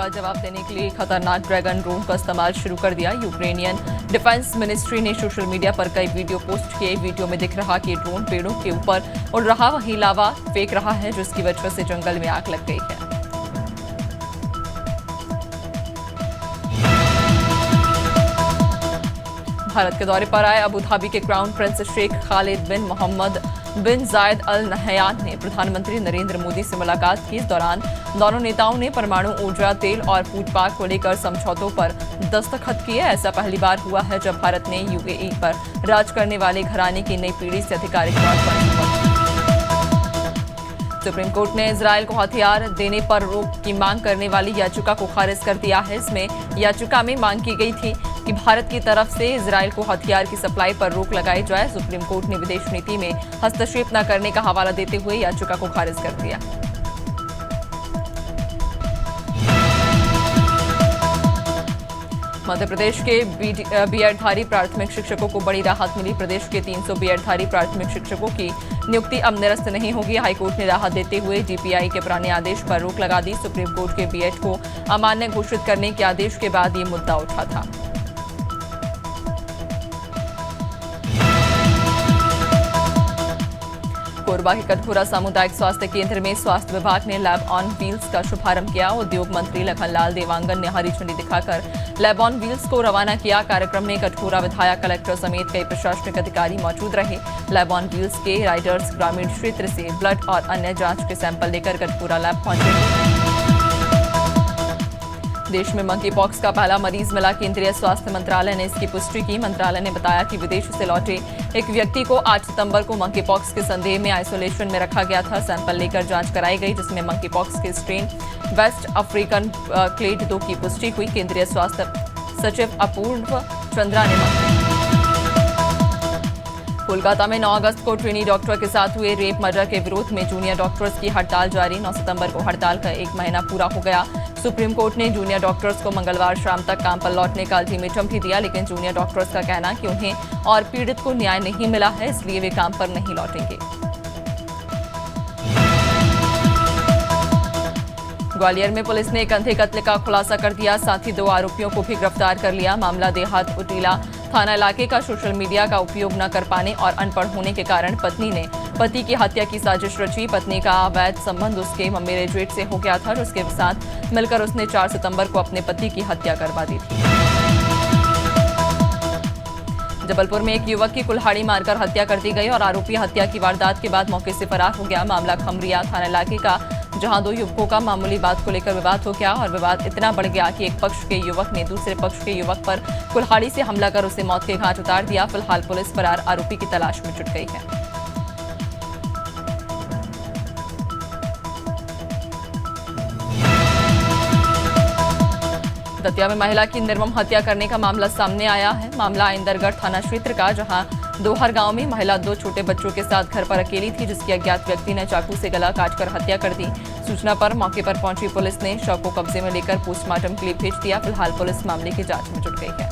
का जवाब देने के लिए खतरनाक ड्रैगन ड्रोन का इस्तेमाल शुरू कर दिया। यूक्रेनियन डिफेंस मिनिस्ट्री ने सोशल मीडिया पर कई वीडियो पोस्ट किए। वीडियो में दिख रहा कि ड्रोन पेड़ों के ऊपर उड़ रहा, वहीं लावा फेंक रहा है, जिसकी वजह से जंगल में आग लग गई है। भारत के दौरे पर आए अबू धाबी के क्राउन प्रिंस शेख खालिद बिन मोहम्मद बिन जायद अल नहयान ने प्रधानमंत्री नरेंद्र मोदी से मुलाकात की। इस दौरान दोनों नेताओं ने परमाणु ऊर्जा, तेल और फूड पार्क को लेकर समझौतों पर दस्तखत किए। ऐसा पहली बार हुआ है जब भारत ने यूएई पर राज करने वाले घराने की नई पीढ़ी से आधिकारिक तौर पर। सुप्रीम कोर्ट ने इजरायल को हथियार देने पर रोक की मांग करने वाली याचिका को खारिज कर दिया है। इसमें याचिका में मांग की गई थी कि भारत की तरफ से इजरायल को हथियार की सप्लाई पर रोक लगाई जाए। सुप्रीम कोर्ट ने विदेश नीति में हस्तक्षेप न करने का हवाला देते हुए याचिका को खारिज कर दिया। मध्य प्रदेश के बीएडधारी प्राथमिक शिक्षकों को बड़ी राहत मिली। प्रदेश के 300 बीएडधारी प्राथमिक शिक्षकों की नियुक्ति अब निरस्त नहीं होगी। हाईकोर्ट ने राहत देते हुए डीपीआई के पुराने आदेश पर रोक लगा दी। सुप्रीम कोर्ट के बीएड को अमान्य घोषित करने के आदेश के बाद ये मुद्दा उठा था। कोरबा के कटघोरा सामुदायिक स्वास्थ्य केंद्र में स्वास्थ्य विभाग ने लैब ऑन व्हील्स का शुभारंभ किया। उद्योग मंत्री लखनलाल देवांगन ने हरी झंडी दिखाकर लैब ऑन व्हील्स को रवाना किया। कार्यक्रम में कटघोरा विधायक, कलेक्टर समेत कई प्रशासनिक अधिकारी मौजूद रहे। लैब ऑन व्हील्स के राइडर्स ग्रामीण क्षेत्र से ब्लड और अन्य जांच के सैंपल लेकर कटघोरा लैब पहुंचे। देश में मंकी पॉक्स का पहला मरीज मिला। केंद्रीय स्वास्थ्य मंत्रालय ने इसकी पुष्टि की। मंत्रालय ने बताया कि विदेश से लौटे एक व्यक्ति को 8 सितंबर को मंकी पॉक्स के संदेह में आइसोलेशन में रखा गया था। सैंपल लेकर जांच कराई गई, जिसमें मंकी पॉक्स के स्ट्रेन वेस्ट अफ्रीकन क्लेड 2 की पुष्टि हुई। केंद्रीय स्वास्थ्य सचिव अपूर्व चंद्रा ने कोलकाता में 9 अगस्त को ट्रेनी डॉक्टर के साथ हुए रेप मर्डर के विरोध में जूनियर डॉक्टर्स की हड़ताल जारी। 9 सितंबर को हड़ताल का 1 महीना पूरा हो गया। सुप्रीम कोर्ट ने जूनियर डॉक्टर्स को मंगलवार शाम तक काम पर लौटने का अल्टीमेटम भी दिया, लेकिन जूनियर डॉक्टर्स का कहना कि उन्हें और पीड़ित को न्याय नहीं मिला है, इसलिए वे काम पर नहीं लौटेंगे। ग्वालियर में पुलिस ने एक अंधे कत्ल का खुलासा कर दिया, साथ ही 2 आरोपियों को भी गिरफ्तार कर लिया। मामला देहात उटीला थाना इलाके का। सोशल मीडिया का उपयोग न कर पाने और अनपढ़ होने के कारण पत्नी ने पति की हत्या की साजिश रची। पत्नी का अवैध संबंध उसके मम्मी ग्रेजुएट से हो गया था, जिसके साथ मिलकर उसने 4 सितंबर को अपने पति की हत्या करवा दी थी। जबलपुर में एक युवक की कुल्हाड़ी मारकर हत्या कर दी गई और आरोपी हत्या की वारदात के बाद मौके से फरार हो गया। मामला खमरिया थाना इलाके का, जहां 2 युवकों का मामूली बात को लेकर विवाद हो गया और विवाद इतना बढ़ गया कि एक पक्ष के युवक ने दूसरे पक्ष के युवक पर कुल्हाड़ी से हमला कर उसे मौत के घाट उतार दिया। फिलहाल पुलिस फरार आरोपी की तलाश में जुट गई है। दतिया में महिला की निर्मम हत्या करने का मामला सामने आया है। मामला इंदरगढ़ थाना क्षेत्र का, जहां दोहर गांव में महिला 2 छोटे बच्चों के साथ घर पर अकेली थी, जिसकी अज्ञात व्यक्ति ने चाकू से गला काटकर हत्या कर दी। सूचना पर मौके पर पहुंची पुलिस ने शव को कब्जे में लेकर पोस्टमार्टम के लिए भेज दिया। फिलहाल पुलिस मामले की जांच में जुट गई है।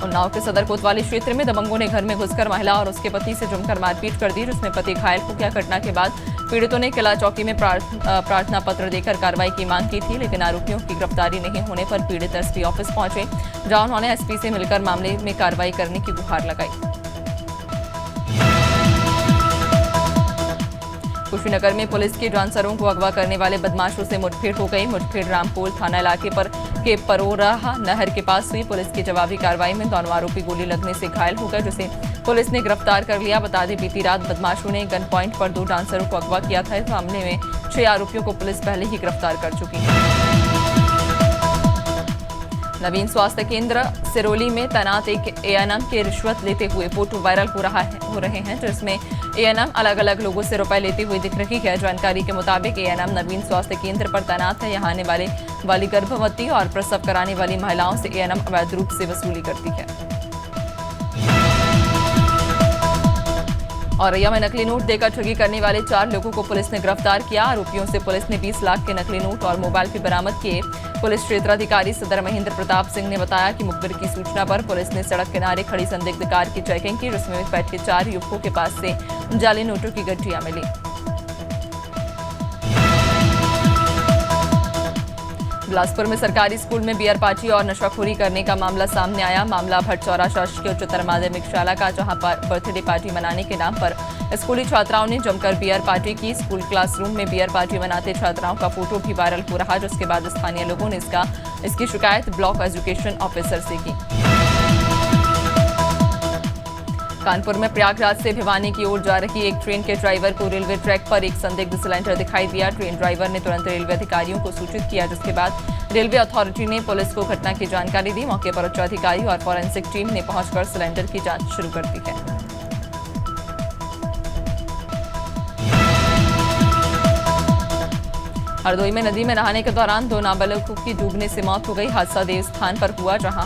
उन्नाव के सदर कोतवाली क्षेत्र में दबंगों ने घर में घुसकर महिला और उसके पति से जमकर मारपीट कर दी, जिसमें पति घायल हो गया। घटना के बाद पीड़ितों ने किला चौकी में प्रार्थना पत्र देकर कार्रवाई की मांग की थी, लेकिन आरोपियों की गिरफ्तारी नहीं होने पर पीड़ित एसपी ऑफिस पहुंचे, जहां उन्होंने एसपी से मिलकर मामले में कार्रवाई करने की गुहार लगाई। कुशीनगर में पुलिस के डांसरों को अगवा करने वाले बदमाशों से मुठभेड़ हो गई। मुठभेड़ रामपोल थाना इलाके पर के परोराहा नहर के पास हुई। पुलिस की जवाबी कार्रवाई में दोनों आरोपी गोली लगने से घायल हो गए, जिसे पुलिस ने गिरफ्तार कर लिया। बता दें, बीती रात बदमाशों ने गन पॉइंट पर 2 डांसरों को अगवा किया था। इस मामले में 6 आरोपियों को पुलिस पहले ही गिरफ्तार कर चुकी है। नवीन स्वास्थ्य केंद्र सिरोली में तैनात एक एएनएम के रिश्वत लेते हुए फोटो वायरल हो रहे हैं, जिसमें एएनएम अलग अलग लोगों से रुपए लेते हुए दिख रही है। जानकारी के मुताबिक एएनएम नवीन स्वास्थ्य केंद्र पर तैनात है। यहाँ आने वाली गर्भवती और प्रसव कराने वाली महिलाओं से एएनएम अवैध रूप से वसूली करती है। औरैया में नकली नोट देकर ठगी करने वाले 4 लोगों को पुलिस ने गिरफ्तार किया। आरोपियों से पुलिस ने 20 लाख के नकली नोट और मोबाइल भी बरामद किए। पुलिस क्षेत्राधिकारी सदर महेंद्र प्रताप सिंह ने बताया कि मुखबिर की सूचना पर पुलिस ने सड़क किनारे खड़ी संदिग्ध कार की चेकिंग की, जिसमें बैठे 4 युवकों के पास से जाली नोटों की गड्डियां मिली। बिलासपुर में सरकारी स्कूल में बियर पार्टी और नशाखोरी करने का मामला सामने आया। मामला भटचौरा शासकीय उच्चतर माध्यमिक शाला का, जहां बर्थडे पार्टी मनाने के नाम पर स्कूली छात्राओं ने जमकर बियर पार्टी की। स्कूल क्लासरूम में बियर पार्टी मनाते छात्राओं का फोटो भी वायरल हो रहा, जिसके बाद स्थानीय लोगों ने इसकी शिकायत ब्लॉक एजुकेशन ऑफिसर से की। कानपुर में प्रयागराज से भिवानी की ओर जा रही एक ट्रेन के ड्राइवर को रेलवे ट्रैक पर एक संदिग्ध सिलेंडर दिखाई दिया। ट्रेन ड्राइवर ने तुरंत रेलवे अधिकारियों को सूचित किया, जिसके बाद रेलवे अथॉरिटी ने पुलिस को घटना की जानकारी दी। मौके पर उच्च अधिकारी और फॉरेंसिक टीम ने पहुंचकर सिलेंडर की जांच शुरू कर दी है। हरदोई में नदी में नहाने के दौरान 2 नाबालिगों की डूबने से मौत हो गई। हादसा देव स्थान पर हुआ, जहां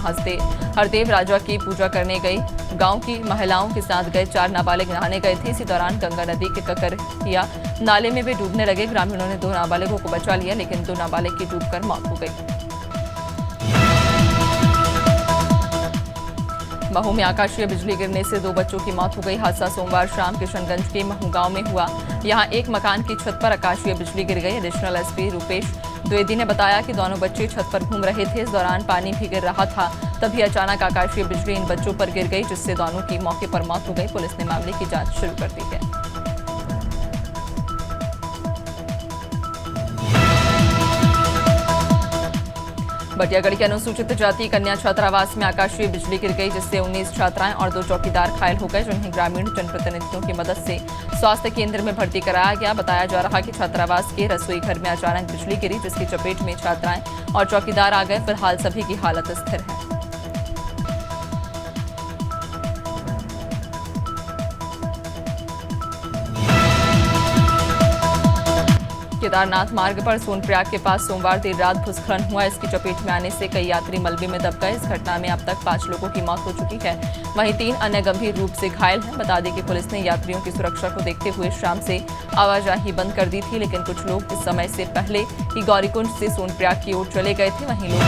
हरदेव राजा की पूजा करने गई गांव की महिलाओं के साथ गए 4 नाबालिग नहाने गए थे। इसी दौरान गंगा नदी के ककरिया नाले में वे डूबने लगे। ग्रामीणों ने 2 नाबालिगों को बचा लिया, लेकिन 2 नाबालिग की डूबकर मौत हो गई। महू में आकाशीय बिजली गिरने से 2 बच्चों की मौत हो गई। हादसा सोमवार शाम किशनगंज के महू गांव में हुआ। यहां एक मकान की छत पर आकाशीय बिजली गिर गई। एडिशनल एसपी रूपेश द्विवेदी ने बताया कि दोनों बच्चे छत पर घूम रहे थे। इस दौरान पानी भी गिर रहा था, तभी अचानक आकाशीय बिजली इन बच्चों पर गिर गई, जिससे दोनों की मौके पर मौत हो गई। पुलिस ने मामले की जांच शुरू कर दी है। बटियागढ़ के अनुसूचित जाति कन्या छात्रावास में आकाशीय बिजली गिर गई, जिससे 19 छात्राएं और 2 चौकीदार घायल हो गए, जिन्हें ग्रामीण जनप्रतिनिधियों की मदद से स्वास्थ्य केंद्र में भर्ती कराया गया। बताया जा रहा कि छात्रावास के रसोई घर में अचानक बिजली गिरी, जिसकी चपेट में छात्राएं और चौकीदार आ गए। फिलहाल सभी की हालत स्थिर है। केदारनाथ मार्ग पर सोनप्रयाग के पास सोमवार देर रात भूस्खलन हुआ। इसकी चपेट में आने से कई यात्री मलबे में दब गए। इस घटना में अब तक 5 लोगों की मौत हो चुकी है, वहीं 3 अन्य गंभीर रूप से घायल हैं। बता दें कि पुलिस ने यात्रियों की सुरक्षा को देखते हुए शाम से आवाजाही बंद कर दी थी, लेकिन कुछ लोग इस समय से पहले ही गौरीकुंड से सोनप्रयाग की ओर चले गए थे। वहीं लोग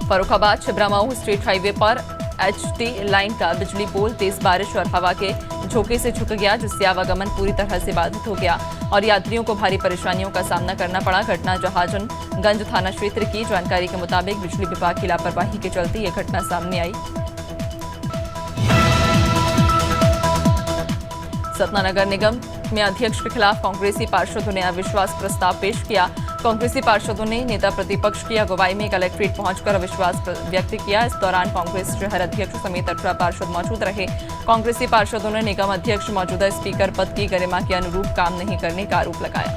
फर्रुखाबाद छिबरामऊ स्टेट हाईवे पर HT लाइन का बिजली पोल तेज बारिश और हवा के झोंके से झुक गया, जिससे आवागमन पूरी तरह से बाधित हो गया और यात्रियों को भारी परेशानियों का सामना करना पड़ा। घटना जहाजनगंज थाना क्षेत्र की। जानकारी के मुताबिक बिजली विभाग की लापरवाही के चलते यह घटना सामने आई। सतना नगर निगम में अध्यक्ष के खिलाफ कांग्रेसी पार्षदों ने अविश्वास प्रस्ताव पेश किया। कांग्रेसी पार्षदों ने नेता प्रतिपक्ष की अगुवाई में कलेक्ट्रेट पहुंचकर अविश्वास व्यक्त किया। इस दौरान कांग्रेस शहर अध्यक्ष समेत 18 पार्षद मौजूद रहे। कांग्रेसी पार्षदों ने निगम अध्यक्ष मौजूदा स्पीकर पद की गरिमा के अनुरूप काम नहीं करने का आरोप लगाया।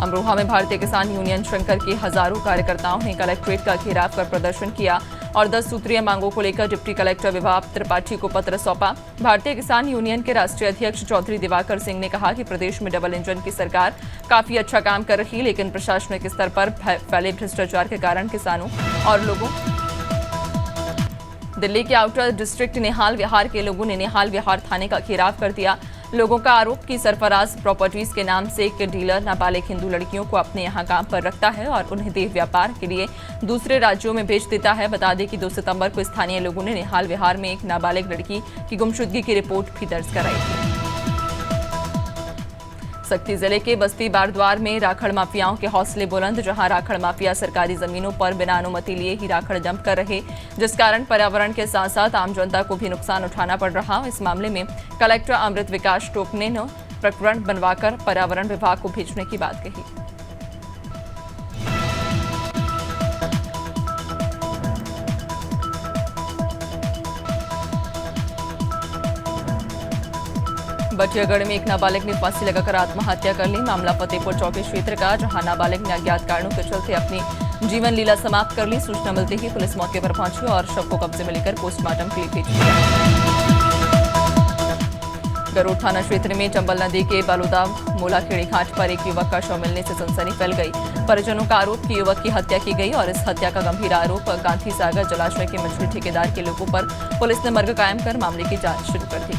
अमरोहा में भारतीय किसान यूनियन शंकर के हजारों कार्यकर्ताओं ने कलेक्ट्रेट का घेराव कर प्रदर्शन किया और 10 सूत्रीय मांगों को लेकर डिप्टी कलेक्टर विभाग त्रिपाठी को पत्र सौंपा। भारतीय किसान यूनियन के राष्ट्रीय अध्यक्ष चौधरी दिवाकर सिंह ने कहा कि प्रदेश में डबल इंजन की सरकार काफी अच्छा काम कर रही, लेकिन प्रशासनिक स्तर पर फैले भ्रष्टाचार के कारण किसानों और लोगों दिल्ली के आउटर डिस्ट्रिक्ट निहाल विहार के लोगों ने निहाल विहार थाने का घेराव कर दिया। लोगों का आरोप कि सरफराज प्रॉपर्टीज के नाम से एक डीलर नाबालिग हिंदू लड़कियों को अपने यहां काम पर रखता है और उन्हें देह व्यापार के लिए दूसरे राज्यों में भेज देता है। बता दें कि 2 सितंबर को स्थानीय लोगों ने निहाल विहार में एक नाबालिग लड़की की गुमशुदगी की रिपोर्ट भी दर्ज कराई थी। सक्ती जिले के बस्ती बारद्वार में राखड़ माफियाओं के हौसले बुलंद, जहां राखड़ माफिया सरकारी जमीनों पर बिना अनुमति लिए ही राखड़ डंप कर रहे, जिस कारण पर्यावरण के साथ साथ आम जनता को भी नुकसान उठाना पड़ रहा। इस मामले में कलेक्टर अमृत विकास टोपने ने प्रकरण बनवाकर पर्यावरण विभाग को भेजने की बात कही। बटियागढ़ में एक नाबालिग ने फांसी लगाकर आत्महत्या कर ली। मामला फतेहपुर चौकी क्षेत्र का, जहां नाबालिग ने अज्ञात कारणों के चलते अपनी जीवन लीला समाप्त कर ली। सूचना मिलते ही पुलिस मौके पर पहुंची और शव को कब्जे में लेकर पोस्टमार्टम के लिए भेज दिया। गरुड़ थाना क्षेत्र में चंबल नदी के बलुदा मोलाखेड़ी घाट पर एक युवक का शव मिलने से सनसनी फैल गई। परिजनों का आरोप कि युवक की हत्या की गई और इस हत्या का गंभीर आरोप गांधी सागर जलाशय के मछली ठेकेदार के लोगों पर पुलिस ने मर्ग कायम कर मामले की जांच शुरू कर दी।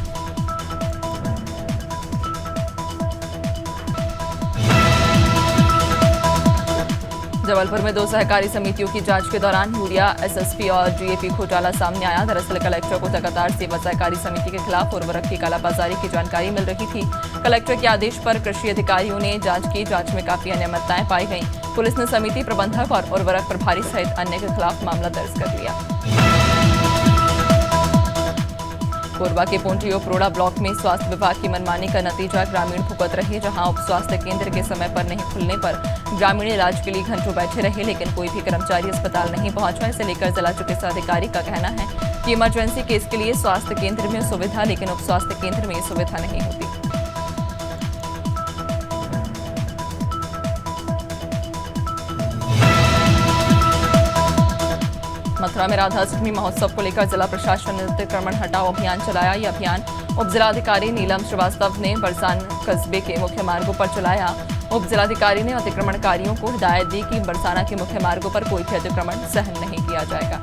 जबलपुर में 2 सहकारी समितियों की जांच के दौरान यूरिया, एसएसपी और डीएपी घोटाला सामने आया। दरअसल कलेक्टर को लगातार सेवा सहकारी समिति के खिलाफ उर्वरक की कालाबाजारी की जानकारी मिल रही थी। कलेक्टर के आदेश पर कृषि अधिकारियों ने जांच की। जांच में काफी अनियमितताएं पाई गईं। पुलिस ने समिति प्रबंधक और उर्वरक प्रभारी सहित अन्य के खिलाफ मामला दर्ज कर लिया। कोरबा के पोंटियो प्रोड़ा ब्लॉक में स्वास्थ्य विभाग की मनमानी का नतीजा ग्रामीण भुगत रहे, जहां उप स्वास्थ्य केंद्र के समय पर नहीं खुलने पर ग्रामीण इलाज के लिए घंटों बैठे रहे, लेकिन कोई भी कर्मचारी अस्पताल नहीं पहुंचा। इसे लेकर जिला चिकित्सा अधिकारी का कहना है कि इमरजेंसी केस के लिए स्वास्थ्य केंद्र में सुविधा, लेकिन उप स्वास्थ्य केंद्र में सुविधा नहीं होती। मथुरा में राधाष्टमी महोत्सव को लेकर जिला प्रशासन ने अतिक्रमण हटाओ अभियान चलाया। यह अभियान उप जिलाधिकारी नीलम श्रीवास्तव ने बरसान कस्बे के मुख्य मार्गों पर चलाया। उप जिलाधिकारी ने अतिक्रमणकारियों को हिदायत दी कि बरसाना के मुख्य मार्गों पर कोई भी अतिक्रमण सहन नहीं किया जाएगा।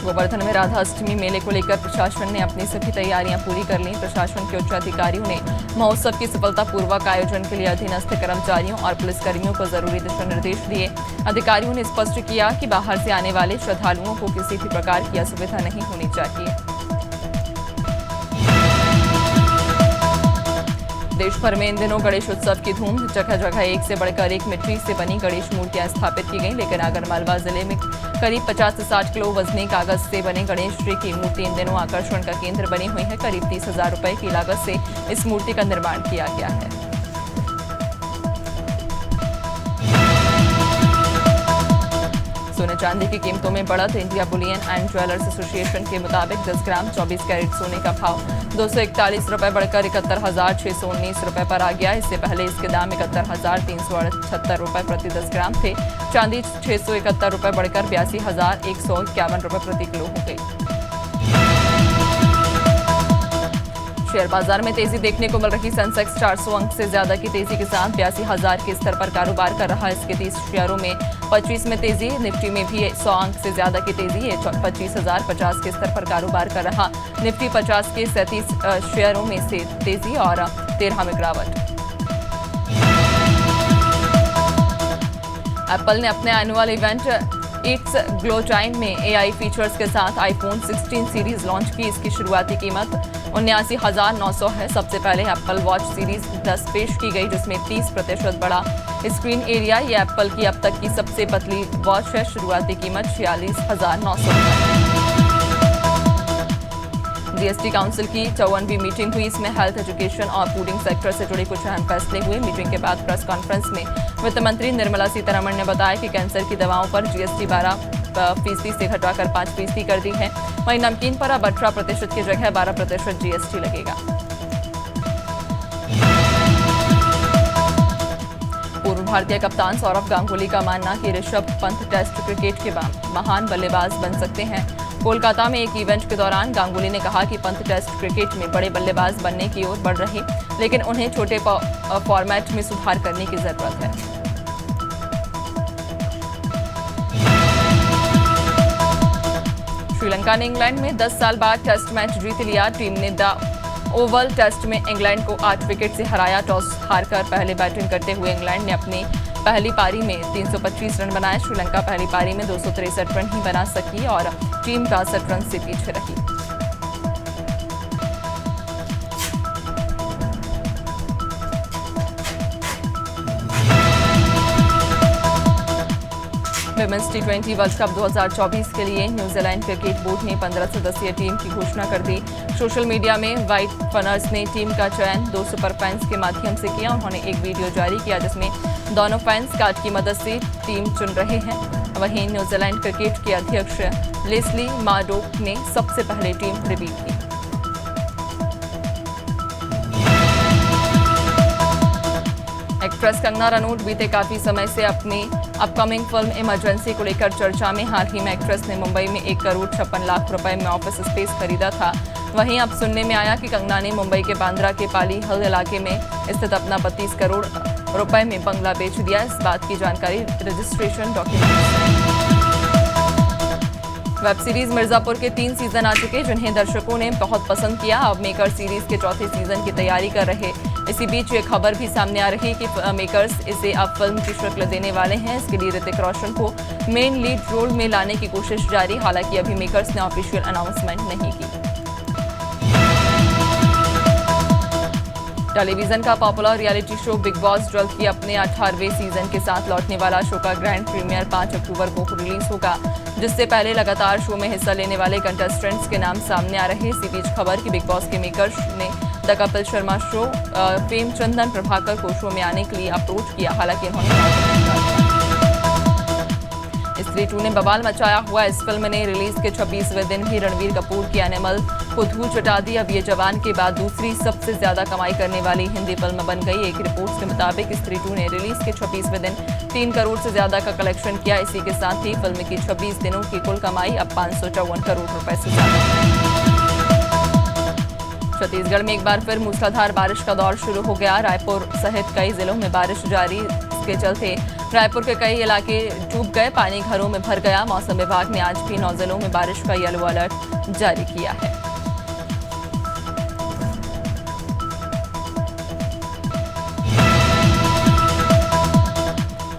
गोवर्धन में राधाष्टमी मेले को लेकर प्रशासन ने अपनी सभी तैयारियां पूरी कर ली। प्रशासन के उच्च अधिकारियों ने महोत्सव की सफलतापूर्वक आयोजन के लिए अधीनस्थ कर्मचारियों और पुलिसकर्मियों को जरूरी दिशा निर्देश दिए। अधिकारियों ने स्पष्ट किया कि बाहर से आने वाले श्रद्धालुओं को किसी भी प्रकार की असुविधा नहीं होनी चाहिए। देश भर में इन दिनों गणेश उत्सव की धूम। जगह जगह एक से बढ़कर एक मिट्टी से बनी गणेश मूर्तियां स्थापित की गई, लेकिन आगरमालवा जिले में करीब 50 से 60 किलो वजनी कागज से बने गणेश जी की मूर्ति इन दिनों आकर्षण का केंद्र बनी हुई है। करीब 30,000 रुपए की लागत से इस मूर्ति का निर्माण किया गया है। सोने चांदी की कीमतों में बढ़त। India Boolean and jewellers association के मुताबिक 10 ग्राम 24 कैरेट सोने का भाव 241 रुपए बढ़कर 71,619 रुपए पर आ गया। इससे पहले इसके दाम 71,378 रुपए प्रति 10 ग्राम थे। चांदी 671 रुपए बढ़कर 82,151 रुपए प्रति किलो हो गई। शेयर बाजार में तेजी देखने को मिल रही। सेंसेक्स 400 अंक से ज्यादा की तेजी के साथ 82,000 के स्तर पर कारोबार कर रहा है। इसके 30 शेयरों में 25 में तेजी। निफ्टी में भी 100 अंक से ज्यादा की तेजी है। 25,050 के स्तर पर कारोबार कर रहा निफ्टी 50 के 37 शेयरों में से तेजी और 13 में गिरावट। एप्पल ने अपने annual event it's glow time में AI फीचर्स के साथ आईफोन 16 सीरीज लॉन्च की। इसकी शुरुआती कीमत 79,900 है। सबसे पहले एप्पल वॉच सीरीज 10 पेश की गई, जिसमें 30% बड़ा स्क्रीन एरिया। ये एप्पल की अब तक की सबसे पतली वॉच है। शुरुआती कीमत 46,900 है। जीएसटी काउंसिल की 54वीं मीटिंग हुई। इसमें हेल्थ, एजुकेशन और फूडिंग सेक्टर से जुड़े कुछ अहम फैसले हुए। मीटिंग के बाद प्रेस कॉन्फ्रेंस में वित्त मंत्री निर्मला सीतारमण ने बताया कि कैंसर की दवाओं पर जीएसटी 12% से घटाकर 5% कर दी है। वहीं नमकीन पर अब 18% की जगह 12% जीएसटी लगेगा। पूर्व भारतीय कप्तान सौरव गांगुली का मानना कि ऋषभ पंत टेस्ट क्रिकेट के महान बल्लेबाज बन सकते हैं। कोलकाता में एक इवेंट के दौरान गांगुली ने कहा कि पंत टेस्ट क्रिकेट में बड़े बल्लेबाज बनने की ओर बढ़ रहे, लेकिन उन्हें छोटे फॉर्मेट में सुधार करने की जरूरत है। श्रीलंका ने इंग्लैंड में 10 साल बाद टेस्ट मैच जीत लिया। टीम ने द ओवल टेस्ट में इंग्लैंड को 8 विकेट से हराया। टॉस हारकर पहले बैटिंग करते हुए इंग्लैंड ने अपनी पहली पारी में 325 रन बनाए। श्रीलंका पहली पारी में 263 रन ही बना सकी और टीम 62 रन से पीछे रही। विमेंस T20 वर्ल्ड कप 2024 के लिए न्यूजीलैंड क्रिकेट बोर्ड ने 15 सदस्यीय टीम की घोषणा कर दी। सोशल मीडिया में व्हाइट फनर्स ने टीम का चयन 2 सुपर फैंस के माध्यम से किया। उन्होंने एक वीडियो जारी किया जिसमें दोनों फैंस कार्ड की मदद से टीम चुन रहे हैं। वहीं न्यूजीलैंड क्रिकेट के अध्यक्ष लेस्ली मार्डोक ने सबसे पहले टीम रिवील की। एक्ट्रेस कंगना रनौत बीते काफी समय से अपनी अपकमिंग फिल्म इमरजेंसी को लेकर चर्चा में। हाल ही में एक्ट्रेस ने मुंबई में 1,56,00,000 रुपए में ऑफिस स्पेस खरीदा था। वहीं अब सुनने में आया कि कंगना ने मुंबई के बांद्रा के पाली हिल इलाके में स्थित अपना 32 करोड़ रुपए में बंगला बेच दिया। इस बात की जानकारी registration document. Web series Mirzapur के 3 सीजन आ चुके जिन्हें दर्शकों ने बहुत पसंद किया। अब मेकर सीरीज के चौथे सीजन की तैयारी कर रहे। इसी बीच ये खबर भी सामने आ रही कि मेकर्स इसे अब फिल्म की शक्ल देने वाले हैं। इसके लिए ऋतिक रोशन को मेन लीड रोल में लाने की कोशिश जारी। हालांकि अभी मेकर्स ने ऑफिशियल अनाउंसमेंट नहीं की। टेलीविजन का popular reality show big boss जल्द ही अपने 18वें सीजन के साथ लौटने वाला। शो का ग्रैंड प्रीमियर 5 अक्टूबर को रिलीज होगा, जिससे पहले लगातार शो में हिस्सा लेने वाले कंटेस्टेंट्स के नाम सामने आ रहे। इसी बीच खबर कि बिग बॉस के मेकर्स ने the Kapil Sharma show fame Chandan Prabhakar को शो में आने के लिए अप्रोच किया। हालांकि उन्होंने स्त्री 2 ने बवाल मचाया हुआ। इस फिल्म ने रिलीज के 26वें दिन ही रणवीर कपूर की एनिमल को धूल चटा दी। अब ये जवान के बाद दूसरी सबसे ज्यादा कमाई करने वाली हिंदी फिल्म बन गई। एक रिपोर्ट के मुताबिक स्त्री 2 ने रिलीज के 26वें दिन 3 करोड़ से ज्यादा का कलेक्शन किया। इसी के साथ ही फिल्म की 26 दिनों की कुल कमाई अब 554 करोड़ रुपए से ज्यादा। छत्तीसगढ़ में एक बार फिर मूसलाधार बारिश का दौर शुरू हो गया। रायपुर सहित कई जिलों में बारिश जारी के चलते रायपुर के कई इलाके डूब गए, पानी घरों में भर गया। मौसम विभाग ने आज भी 9 जिलों में बारिश का येलो अलर्ट जारी किया है।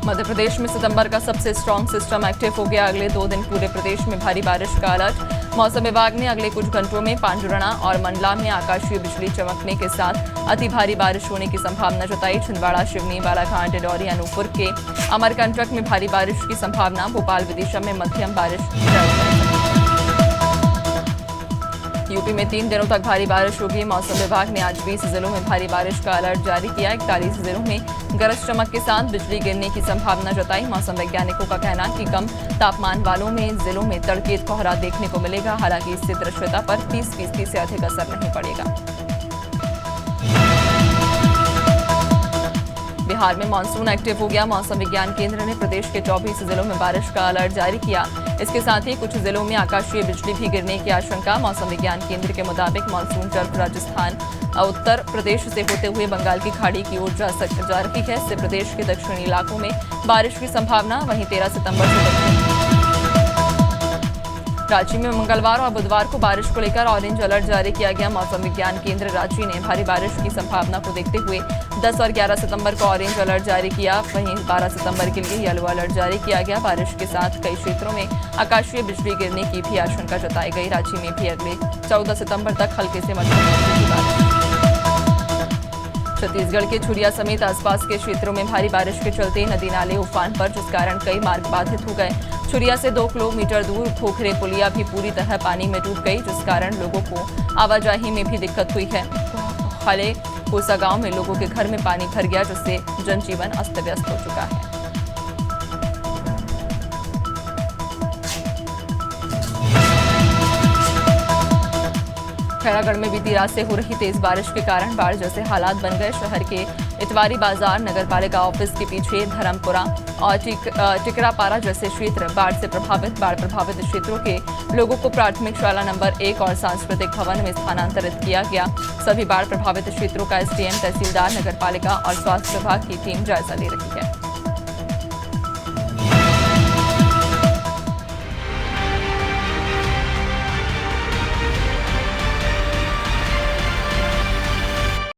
मध्य प्रदेश में सितंबर का सबसे स्ट्रांग सिस्टम एक्टिव हो गया। अगले 2 दिन पूरे प्रदेश में भारी बारिश का अलर्ट। मौसम विभाग ने अगले कुछ घंटों में पांडुरणा और मंडला में आकाशीय बिजली चमकने के साथ अति भारी बारिश होने की संभावना जताई। छिंदवाड़ा, शिवनी, बालाघाट, डिंडौरी, अनूपपुर के अमरकंटक में भारी बारिश की संभावना। भोपाल, विदिशा में मध्यम बारिश। यूपी में 3 दिनों तक भारी बारिश होगी। मौसम विभाग ने आज 20 जिलों में भारी बारिश का अलर्ट जारी किया। 41 जिलों में गरज चमक के साथ बिजली गिरने की संभावना जताई। मौसम वैज्ञानिकों का कहना कि कम तापमान वालों में जिलों में तड़के कोहरा देखने को मिलेगा। हालांकि इससे दृश्यता पर 30% से अधिक असर नहीं पड़ेगा। बिहार में मानसून एक्टिव हो गया। मौसम विज्ञान केंद्र ने प्रदेश के 24 जिलों में बारिश का अलर्ट जारी किया। इसके साथ ही कुछ जिलों में आकाशीय बिजली भी गिरने की आशंका। मौसम विज्ञान केंद्र के मुताबिक मानसून ट्रफ राजस्थान उत्तर प्रदेश से होते हुए बंगाल की खाड़ी की ओर जा रही है। इससे प्रदेश के दक्षिणी इलाकों में बारिश की संभावना। वहीं 13 सितंबर से रांची में मंगलवार और बुधवार को बारिश को लेकर ऑरेंज अलर्ट जारी किया गया। मौसम विज्ञान केंद्र रांची ने भारी बारिश की संभावना को देखते हुए 10 और 11 सितंबर को ऑरेंज अलर्ट जारी किया। वहीं 12 सितंबर के लिए येलो अलर्ट जारी किया गया। बारिश के साथ कई क्षेत्रों में आकाशीय बिजली गिरने की भी आशंका जताई गई। रांची में भी अगले 14 सितंबर तक हल्के से मध्यम बारिश। छत्तीसगढ़ के छुरिया समेत आसपास के क्षेत्रों में भारी बारिश के चलते नदी नाले उफान पर, जिस कारण कई मार्ग बाधित हो गए। छुरिया से 2 किलोमीटर दूर खोखरे पुलिया भी पूरी तरह पानी में डूब गई, जिस कारण लोगों को आवाजाही में भी दिक्कत हुई है। हाले कोसा गांव में लोगों के घर में पानी भर गया, जिससे जनजीवन अस्त व्यस्त हो चुका है। खैरागढ़ में बीती रात से हो रही तेज बारिश के कारण बाढ़ जैसे हालात बन गए। शहर के इतवारी बाजार, नगरपालिका ऑफिस के पीछे धर्मपुरा और टिकरापारा जैसे क्षेत्र बाढ़ प्रभावित क्षेत्रों के लोगों को प्राथमिक शाला नंबर 1 और सांस्कृतिक भवन में स्थानांतरित किया गया। सभी बाढ़ प्रभावित क्षेत्रों का एसडीएम, तहसीलदार, नगरपालिका और स्वास्थ्य विभाग की टीम जायजा ले रही है।